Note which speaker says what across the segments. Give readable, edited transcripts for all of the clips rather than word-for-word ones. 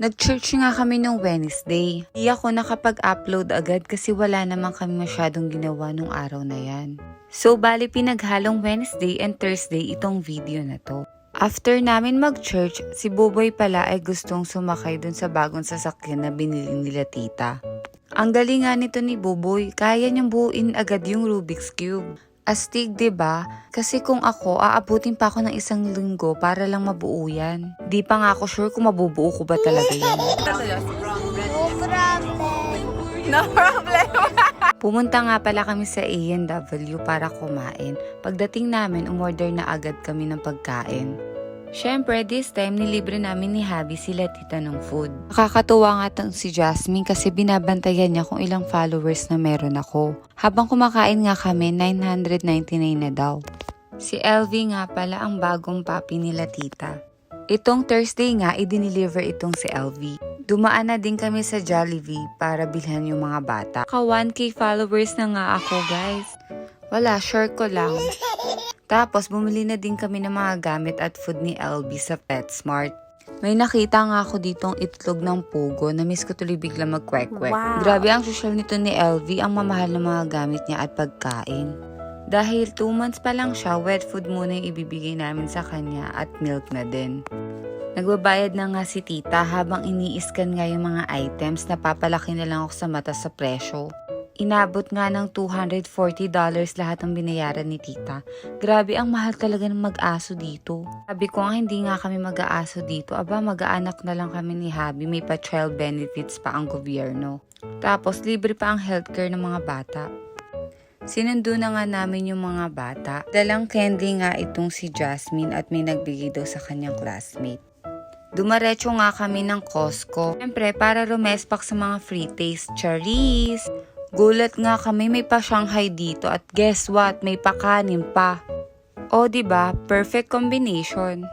Speaker 1: Nag-church nga kami nung Wednesday. Di ako nakapag-upload agad kasi wala naman kami masyadong ginawa nung araw na yan. So, bali pinaghalong Wednesday and Thursday itong video na to. After namin mag-church, si Buboy pala ay gustong sumakay dun sa bagong sasakyan na binili nila tita. Ang galing nga nito ni Buboy, kaya niyang buuin agad yung Rubik's Cube. Astig, 'di ba? Kasi kung ako, aabutin pa ako ng 1 linggo para lang mabuo yan. Di pa nga ako sure kung mabubuo ko ba talaga yan.
Speaker 2: No problem.
Speaker 1: Pumunta nga pala kami sa A&W para kumain. Pagdating namin, umorder na agad kami ng pagkain. Syempre, this time, nilibre namin ni Habi sila tita ng food. Nakakatuwa nga si Jasmine kasi binabantayan niya kung ilang followers na meron ako. Habang kumakain nga kami, 999 na daw. Si LV nga pala ang bagong papi nila tita. Itong Thursday nga, i-deliver itong si LV. Dumaan na din kami sa Jollibee para bilhan yung mga bata. Ka 1K followers na nga ako, guys. Wala, sure ko lang. Tapos, bumili na din kami ng mga gamit at food ni LB sa PetSmart. May nakita nga ako ditong itlog ng pugo na miss ko tuloy bigla mag-kwek-kwek.
Speaker 2: Wow.
Speaker 1: Grabe ang social nito ni LV, ang mamahal ng mga gamit niya at pagkain. Dahil 2 months pa lang siya, wet food muna yung ibibigay namin sa kanya at milk na din. Nagbabayad na nga si tita habang iniiskan nga yung mga items na papalaki na lang ako sa mata sa presyo. Inabot nga ng $240 lahat ng binayaran ni tita. Grabe, ang mahal talaga ng mag-aso dito. Sabi ko nga hindi nga kami mag-aaso dito. Aba, mag-aanak na lang kami ni Habi. May pa-child benefits pa ang gobyerno. Tapos, libre pa ang healthcare ng mga bata. Sinundo na nga namin yung mga bata. Dalang candy nga itong si Jasmine at may nagbigay daw sa kanyang classmate. Dumaretso nga kami ng Costco. Siyempre, para rumespak sa mga free taste cherries. Gulat nga kami, may pa Shanghai dito at guess what, may pakanin pa. O diba, perfect combination.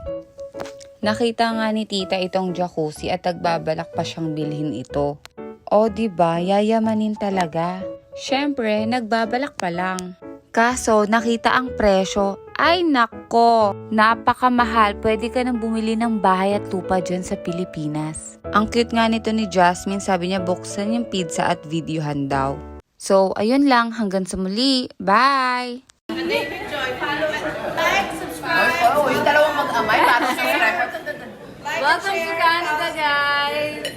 Speaker 1: Nakita nga ni tita itong jacuzzi at nagbabalak pa siyang bilhin ito. O diba, yayamanin talaga. Syempre, nagbabalak pa lang. Kaso, nakita ang presyo. Ay nako, napakamahal. Pwede ka nang bumili ng bahay at lupa dyan sa Pilipinas. Ang cute nga nito ni Jasmine, sabi niya buksan yung pizza at videohan daw. So, ayun lang. Hanggang sa muli. Bye!
Speaker 2: Enjoy, follow, like, subscribe. Oh, yung dalawang mag-amay, parang subscriber.
Speaker 1: Welcome to Canada, guys!